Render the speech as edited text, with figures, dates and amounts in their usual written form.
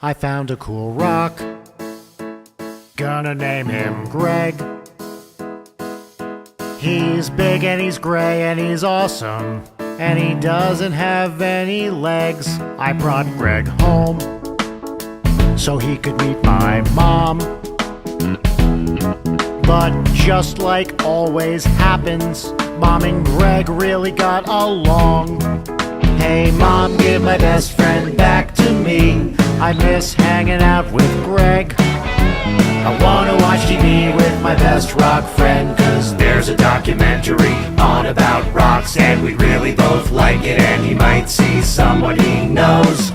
I found a cool rock, gonna name him Greg. He's big and he's gray and he's awesome, and he doesn't have any legs. I brought Greg home so he could meet my mom. But just like always happens, Mom and Greg really got along. Hey Mom, give my best friend back to me. I miss hanging out with Greg. I wanna watch TV with my best rock friend, 'cause there's a documentary on about rocks, and we really both like it, and he might see someone he knows